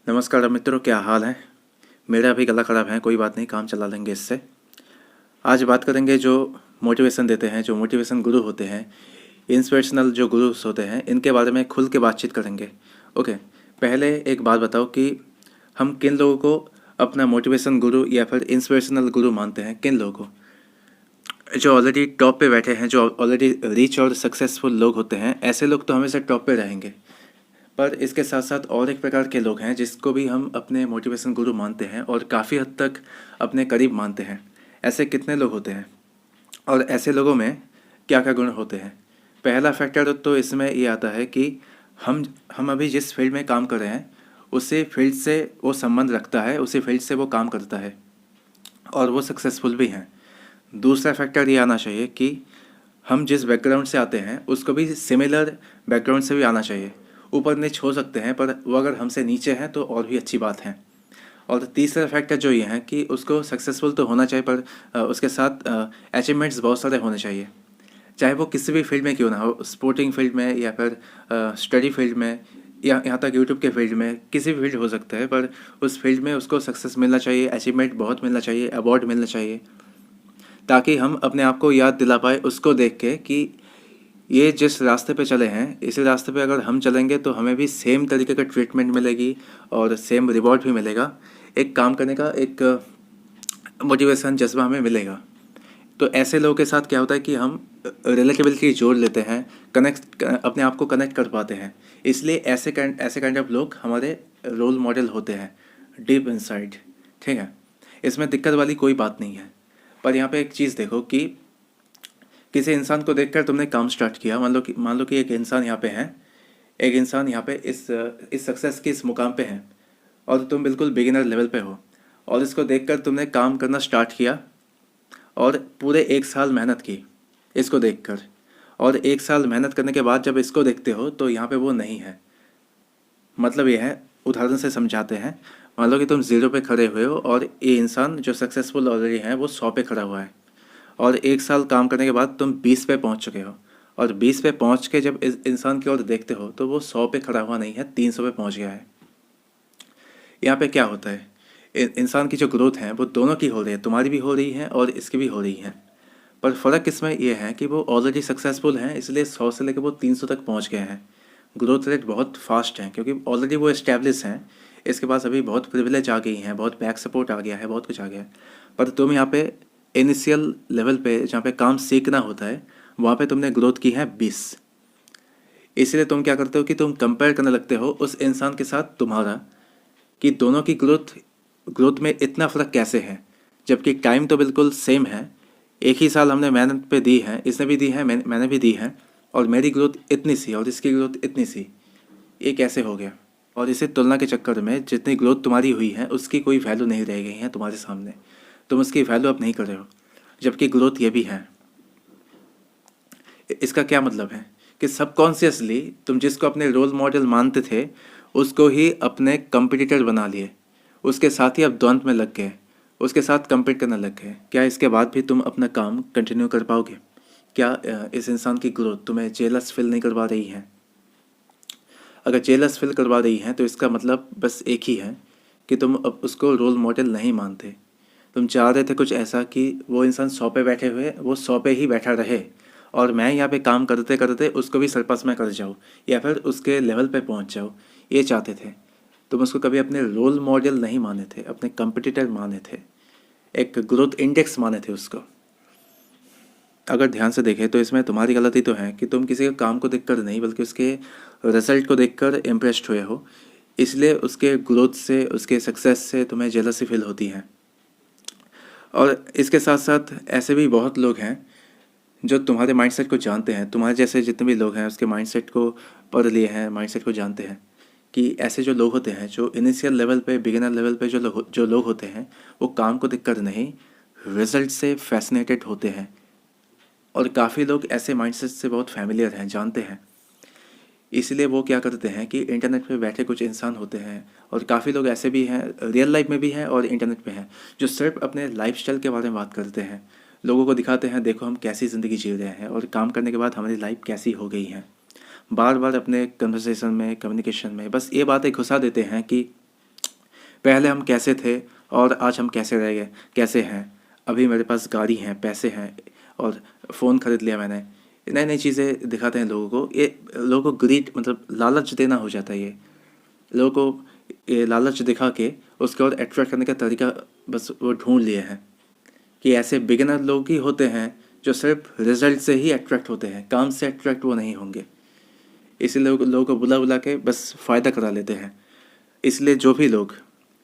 नमस्कार मित्रों, क्या हाल है। मेरा अभी गला ख़राब है, कोई बात नहीं, काम चला लेंगे इससे। आज बात करेंगे जो मोटिवेशन देते हैं, जो मोटिवेशन गुरु होते हैं, इंस्पिरेशनल जो गुरुस होते हैं, इनके बारे में खुल के बातचीत करेंगे। ओके, पहले एक बात बताओ कि हम किन लोगों को अपना मोटिवेशन गुरु या फिर इंस्पिरेशनल गुरु मानते हैं। किन लोगों को? जो ऑलरेडी टॉप पे बैठे हैं, जो ऑलरेडी रिच और सक्सेसफुल लोग होते हैं, ऐसे लोग तो हमेशा टॉप पे रहेंगे। पर इसके साथ साथ और एक प्रकार के लोग हैं जिसको भी हम अपने मोटिवेशन गुरु मानते हैं और काफ़ी हद तक अपने करीब मानते हैं। ऐसे कितने लोग होते हैं और ऐसे लोगों में क्या क्या गुण होते हैं? पहला फैक्टर तो इसमें ये आता है कि हम अभी जिस फील्ड में काम कर रहे हैं उसी फील्ड से वो संबंध रखता है, उसी फील्ड से वो काम करता है और वो सक्सेसफुल भी हैं। दूसरा फैक्टर ये आना चाहिए कि हम जिस बैकग्राउंड से आते हैं उसको भी सिमिलर बैकग्राउंड से भी आना चाहिए। ऊपर नीच हो सकते हैं पर वो अगर हमसे नीचे हैं तो और भी अच्छी बात है। और तीसरा फैक्टर जो ये है कि उसको सक्सेसफुल तो होना चाहिए पर उसके साथ अचीवमेंट्स बहुत सारे होने चाहिए, चाहे वो किसी भी फील्ड में क्यों ना हो, स्पोर्टिंग फील्ड में या फिर स्टडी फील्ड में या यहाँ तक यूट्यूब के फील्ड में, किसी भी फील्ड हो सकता है। पर उस फील्ड में उसको सक्सेस मिलना चाहिए, अचीवमेंट बहुत मिलना चाहिए, अवार्ड मिलना चाहिए, ताकि हम अपने आप को याद दिला पाए उसको देख के कि ये जिस रास्ते पे चले हैं इसी रास्ते पे अगर हम चलेंगे तो हमें भी सेम तरीके का ट्रीटमेंट मिलेगी और सेम रिवॉर्ड भी मिलेगा। एक काम करने का एक मोटिवेशन जज्बा हमें मिलेगा। तो ऐसे लोगों के साथ क्या होता है कि हम रिलेटेबिलिटी जोड़ लेते हैं, कनेक्ट अपने आप को कनेक्ट कर पाते हैं। इसलिए ऐसे काइंड ऑफ लोग हमारे रोल मॉडल होते हैं डीप इनसाइड। ठीक है, इसमें दिक्कत वाली कोई बात नहीं है। पर यहाँ पे एक चीज़ देखो कि किसी इंसान को देखकर तुमने काम स्टार्ट किया। मान लो कि एक इंसान यहाँ पे है, एक इंसान यहाँ पे इस सक्सेस के इस मुकाम पे है और तुम बिल्कुल बिगिनर लेवल पे हो और इसको देखकर तुमने काम करना स्टार्ट किया और पूरे 1 साल मेहनत की इसको देखकर। और 1 साल मेहनत करने के बाद जब इसको देखते हो तो यहाँ पे वो नहीं है। मतलब ये है, उदाहरण से समझाते हैं। मान लो कि तुम 0 पे खड़े हुए हो और ये इंसान जो सक्सेसफुल ऑलरेडी है वो 100 पे खड़ा हुआ है और 1 साल काम करने के बाद तुम 20 पे पहुंच चुके हो। और 20 पे पहुंच के जब इस इंसान की ओर देखते हो तो वो 100 पे खड़ा हुआ नहीं है, 300 पे पहुंच गया है। यहाँ पे क्या होता है, इंसान की जो ग्रोथ है वो दोनों की हो रही है, तुम्हारी भी हो रही है और इसकी भी हो रही है। पर फ़र्क इसमें यह है कि वो ऑलरेडी सक्सेसफुल हैं, इसलिए 100 से लेकर वो 300 तक पहुँच गए हैं। ग्रोथ रेट बहुत फास्ट है क्योंकि ऑलरेडी वो इस्टेब्लिश हैं। इसके पास अभी बहुत प्रिविलेज आ गई हैं, बहुत बैक सपोर्ट आ गया है, बहुत कुछ आ गया है। पर तुम यहाँ पे इनिशियल लेवल पे जहाँ पे काम सीखना होता है वहाँ पे तुमने ग्रोथ की है 20। इसलिए तुम क्या करते हो कि तुम कंपेयर करने लगते हो उस इंसान के साथ तुम्हारा कि दोनों की ग्रोथ में इतना फ़र्क कैसे है, जबकि टाइम तो बिल्कुल सेम है। एक ही साल हमने मेहनत पे दी है, इसने भी दी है, मैंने भी दी है, और मेरी ग्रोथ इतनी सी और इसकी ग्रोथ इतनी सी। ये कैसे हो गया? और इसे तुलना के चक्कर में जितनी ग्रोथ तुम्हारी हुई है उसकी कोई वैल्यू नहीं रह गई है तुम्हारे सामने। तुम उसकी वैल्यू अब नहीं कर रहे हो, जबकि ग्रोथ ये भी है। इसका क्या मतलब है कि सबकॉन्शियसली तुम जिसको अपने रोल मॉडल मानते थे उसको ही अपने कंपटीटर बना लिए, उसके साथ ही अब द्वंद्व में लग गए, उसके साथ compete करने लग गए। क्या इसके बाद भी तुम अपना काम कंटिन्यू कर पाओगे? क्या इस इंसान की ग्रोथ तुम्हें जेलस फील नहीं करवा रही है? अगर जेलस फील करवा रही है तो इसका मतलब बस एक ही है कि तुम अब उसको रोल मॉडल नहीं मानते। तुम चाह रहे थे कुछ ऐसा कि वो इंसान 100 पे बैठे हुए वो 100 पे ही बैठा रहे और मैं यहाँ पे काम करते करते उसको भी सरपास में कर जाऊँ या फिर उसके लेवल पे पहुँच जाऊँ, ये चाहते थे। तुम उसको कभी अपने रोल मॉडल नहीं माने थे, अपने कंपटीटर माने थे, एक ग्रोथ इंडेक्स माने थे उसको। अगर ध्यान से देखें तो इसमें तुम्हारी गलती तो है कि तुम किसी के काम को देखकर नहीं बल्कि उसके रिजल्ट को देखकर इम्प्रेस्ड हुए हो, इसलिए उसके ग्रोथ से, उसके सक्सेस से तुम्हें जेलसी फील होती है। और इसके साथ साथ ऐसे भी बहुत लोग हैं जो तुम्हारे माइंडसेट को जानते हैं। तुम्हारे जैसे जितने भी लोग हैं उसके माइंडसेट को पढ़ लिए हैं, माइंडसेट को जानते हैं कि ऐसे जो लोग होते हैं, जो इनिशियल लेवल पे, बिगिनर लेवल पे जो लोग होते हैं, वो काम को देखकर नहीं, रिजल्ट से फैसिनेटेड होते हैं। और काफ़ी लोग ऐसे माइंडसेट से बहुत फैमिलियर हैं, जानते हैं। इसलिए वो क्या करते हैं कि इंटरनेट पे बैठे कुछ इंसान होते हैं, और काफ़ी लोग ऐसे भी हैं, रियल लाइफ में भी हैं और इंटरनेट पे हैं, जो सिर्फ अपने लाइफस्टाइल के बारे में बात करते हैं। लोगों को दिखाते हैं, देखो हम कैसी ज़िंदगी जी रहे हैं और काम करने के बाद हमारी लाइफ कैसी हो गई है। बार बार अपने कन्वर्सेशन में, कम्युनिकेशन में बस ये बातें घुसा देते हैं कि पहले हम कैसे थे और आज हम कैसे रह गए, कैसे हैं। अभी मेरे पास गाड़ी है, पैसे हैं और फ़ोन खरीद लिया मैंने। नई नई चीज़ें दिखाते हैं लोगों को। ये लोगों को ग्रीड मतलब लालच देना हो जाता है। ये लोगों को ये लालच दिखा के उसके और अट्रैक्ट करने का तरीका बस वो ढूंढ लिए हैं कि ऐसे बिगिनर लोग ही होते हैं जो सिर्फ रिजल्ट से ही अट्रैक्ट होते हैं, काम से अट्रैक्ट वो नहीं होंगे। इसलिए लोगों को बुला बुला के बस फ़ायदा करा लेते हैं। इसलिए जो भी लोग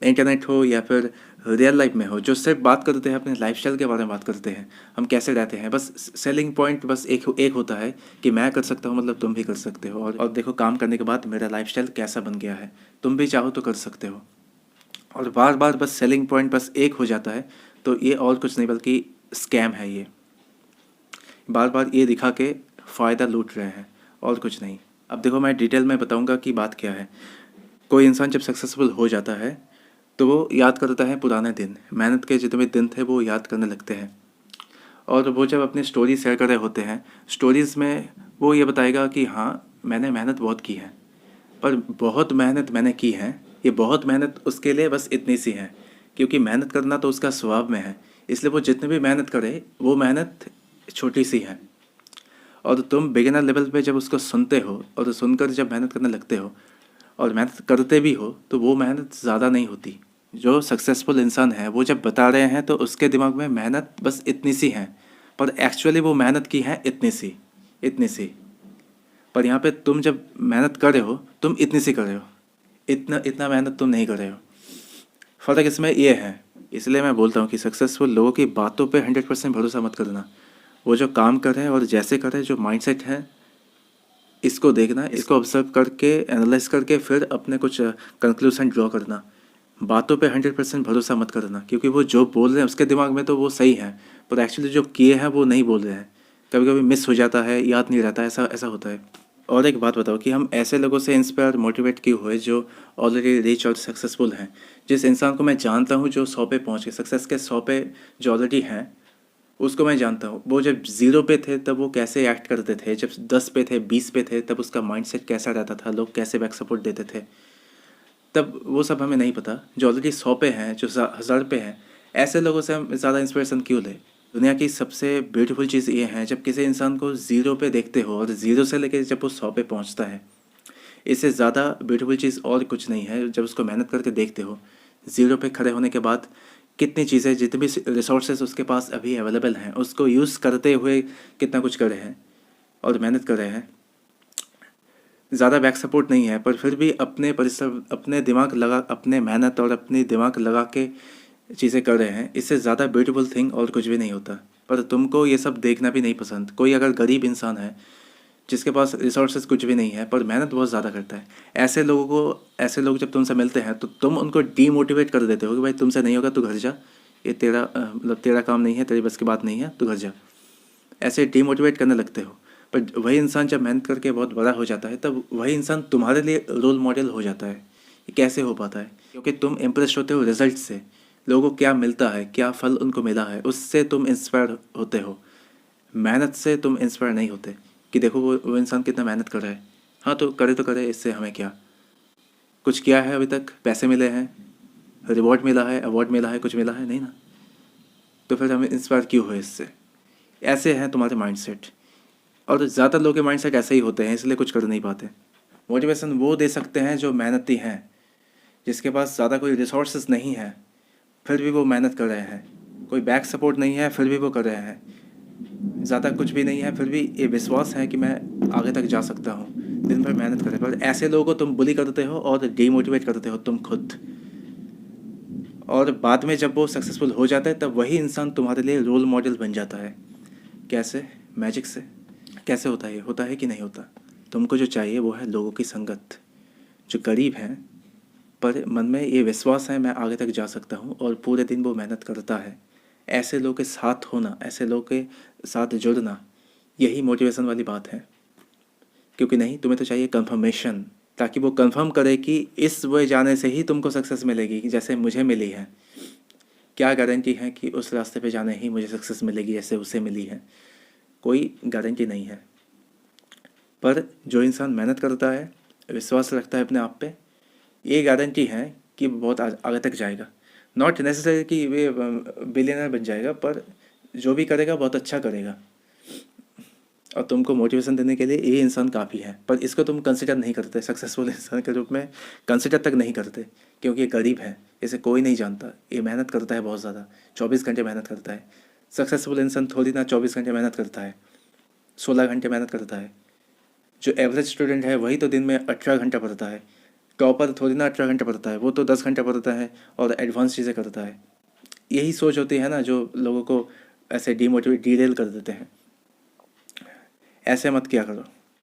इंटरनेट हो या फिर रियल लाइफ में हो जो सिर्फ बात करते हैं अपने लाइफस्टाइल के बारे में बात करते हैं, हम कैसे रहते हैं, बस सेलिंग पॉइंट बस एक होता है कि मैं कर सकता हूँ मतलब तुम भी कर सकते हो। और देखो काम करने के बाद मेरा लाइफस्टाइल कैसा बन गया है, तुम भी चाहो तो कर सकते हो। और बार बार बस सेलिंग पॉइंट बस एक हो जाता है, तो ये और कुछ नहीं बल्कि स्कैम है। ये बार बार ये दिखा के फ़ायदा लूट रहे हैं और कुछ नहीं। अब देखो मैं डिटेल में बताऊंगा कि बात क्या है। कोई इंसान जब सक्सेसफुल हो जाता है तो वो याद करता है पुराने दिन, मेहनत के जितने भी दिन थे वो याद करने लगते हैं। और वो जब अपनी स्टोरी शेयर कर रहे होते हैं, स्टोरीज़ में वो ये बताएगा कि हाँ मैंने मेहनत बहुत की है, पर बहुत मेहनत मैंने की है, ये बहुत मेहनत उसके लिए बस इतनी सी है, क्योंकि मेहनत करना तो उसका स्वभाव में है। इसलिए वो जितनी भी मेहनत करे वो मेहनत छोटी सी है। और तुम बिगिनर लेवल पे जब उसको सुनते हो और सुनकर जब मेहनत करने लगते हो और मेहनत करते भी हो तो वो मेहनत ज़्यादा नहीं होती। जो सक्सेसफुल इंसान है वो जब बता रहे हैं तो उसके दिमाग में मेहनत बस इतनी सी है, पर एक्चुअली वो मेहनत की है इतनी सी। पर यहाँ पे तुम जब मेहनत कर रहे हो तुम इतनी सी कर रहे हो, इतना इतना मेहनत तुम नहीं कर रहे हो। फ़र्क इसमें ये है। इसलिए मैं बोलता हूँ कि सक्सेसफुल लोगों की बातों पे 100% भरोसा मत करना। वो जो काम कर रहे हैं और जैसे कर रहे हैं, जो माइंडसेट है, इसको देखना, इसको ऑब्जर्व करके एनालाइज करके फिर अपने कुछ कंक्लूजन ड्रॉ करना। बातों पे 100% भरोसा मत करना, क्योंकि वो जो बोल रहे हैं उसके दिमाग में तो वो सही है, पर एक्चुअली जो किए हैं वो नहीं बोल रहे हैं। कभी कभी मिस हो जाता है, याद नहीं रहता, ऐसा ऐसा होता है। और एक बात बताओ कि हम ऐसे लोगों से इंस्पायर मोटिवेट क्यों हुए जो ऑलरेडी रिच और सक्सेसफुल हैं। जिस इंसान को मैं जानता हूँ जो 100 पे पहुँच गए, सक्सेस के 100 पे जो ऑलरेडी हैं, उसको मैं जानता हूँ। वो जब ज़ीरो पे थे तब वो कैसे एक्ट करते थे, जब 10 पे थे, 20 पे थे, तब उसका माइंडसेट कैसा रहता था, लोग कैसे बैक सपोर्ट देते थे, तब वो सब हमें नहीं पता। जो ऑलरेडी 100 पे हैं, जो 1000 पे हैं, ऐसे लोगों से हम ज़्यादा इंस्पिरेशन क्यों लें। दुनिया की सबसे ब्यूटीफुल चीज़ ये है जब किसी इंसान को ज़ीरो पे देखते हो और ज़ीरो से लेकर जब वो 100 पे पहुंचता है, इससे ज़्यादा ब्यूटीफुल चीज़ और कुछ नहीं है। जब उसको मेहनत करके देखते हो, ज़ीरो पे खड़े होने के बाद कितनी चीज़ें, जितनी भी रिसोर्सेज उसके पास अभी अवेलेबल हैं, उसको यूज़ करते हुए कितना कुछ कर रहे हैं और मेहनत कर रहे हैं। ज़्यादा बैक सपोर्ट नहीं है, पर फिर भी अपने परिश्रम, अपने दिमाग लगा, अपने मेहनत और अपनी दिमाग लगा के चीज़ें कर रहे हैं। इससे ज़्यादा ब्यूटीफुल थिंग और कुछ भी नहीं होता। पर तुमको ये सब देखना भी नहीं पसंद। कोई अगर गरीब इंसान है जिसके पास रिसोर्सेज कुछ भी नहीं है पर मेहनत बहुत ज़्यादा करता है, ऐसे लोग जब तुमसे मिलते हैं तो तुम उनको डीमोटिवेट कर देते हो कि भाई तुमसे नहीं होगा, तू घर जा, ये तेरा मतलब तेरा काम नहीं है, तेरी बस की बात नहीं है, तू घर जा, ऐसे डीमोटिवेट करने लगते हो। पर वही इंसान जब मेहनत करके बहुत बड़ा हो जाता है तब वही इंसान तुम्हारे लिए रोल मॉडल हो जाता है। ये कैसे हो पाता है? क्योंकि तुम इम्प्रेस होते हो रिजल्ट से। लोगों को क्या मिलता है, क्या फल उनको मिला है, उससे तुम इंस्पायर होते हो। मेहनत से तुम इंस्पायर नहीं होते कि देखो वो इंसान कितना मेहनत कर रहा है। हाँ तो करे, इससे हमें क्या, कुछ किया है अभी तक, पैसे मिले हैं, रिवॉर्ड मिला है, अवार्ड मिला है, कुछ मिला है नहीं ना, तो फिर हमें इंस्पायर क्यों हुए इससे। ऐसे हैं तुम्हारे माइंडसेट, और ज़्यादा लोगों के माइंडसेट ऐसे ही होते हैं, इसलिए कुछ कर नहीं पाते। मोटिवेशन वो दे सकते हैं जो मेहनती हैं, जिसके पास ज़्यादा कोई रिसोर्सेज नहीं है फिर भी वो मेहनत कर रहे हैं, कोई बैक सपोर्ट नहीं है फिर भी वो कर रहे हैं, ज़्यादा कुछ भी नहीं है फिर भी ये विश्वास है कि मैं आगे तक जा सकता हूँ, दिन भर मेहनत करें। पर ऐसे लोगों को तुम बुली करते हो और डीमोटिवेट करते हो तुम खुद, और बाद में जब वो सक्सेसफुल हो जाता है तब वही इंसान तुम्हारे लिए रोल मॉडल बन जाता है। कैसे? मैजिक से। कैसे होता है? ये होता है कि नहीं होता? तुमको जो चाहिए वो है लोगों की संगत, जो करीब हैं पर मन में ये विश्वास है मैं आगे तक जा सकता हूँ और पूरे दिन वो मेहनत करता है। ऐसे लोगों के साथ होना, ऐसे लोगों के साथ जुड़ना, यही मोटिवेशन वाली बात है। क्योंकि नहीं, तुम्हें तो चाहिए कंफर्मेशन, ताकि वो कंफर्म करे कि इस वे जाने से ही तुमको सक्सेस मिलेगी जैसे मुझे मिली है। क्या गारंटी है कि उस रास्ते पे जाने ही मुझे सक्सेस मिलेगी जैसे उसे मिली है? कोई गारंटी नहीं है। पर जो इंसान मेहनत करता है, विश्वास रखता है अपने आप पे, ये गारंटी है कि बहुत आगे तक जाएगा। नॉट नेसेसरी कि वे बिलियनर बन जाएगा, पर जो भी करेगा बहुत अच्छा करेगा, और तुमको मोटिवेशन देने के लिए ये इंसान काफ़ी है। पर इसको तुम कंसिडर नहीं करते, सक्सेसफुल इंसान के रूप में कंसिडर तक नहीं करते, क्योंकि ये गरीब है, इसे कोई नहीं जानता। ये मेहनत करता है बहुत ज़्यादा, 24 घंटे मेहनत करता है। सक्सेसफुल इंसान थोड़ी ना 24 घंटे मेहनत करता है, 16 घंटे मेहनत करता है। जो एवरेज स्टूडेंट है वही तो दिन में 18 घंटा पढ़ता है। टॉपर थोड़ी ना 18 घंटे पढ़ता है, वो तो 10 घंटे पढ़ता है और एडवांस चीज़ें करता है। यही सोच होती है ना जो लोगों को ऐसे डीमोटिवेट डीरेल कर देते हैं। ऐसे मत किया करो।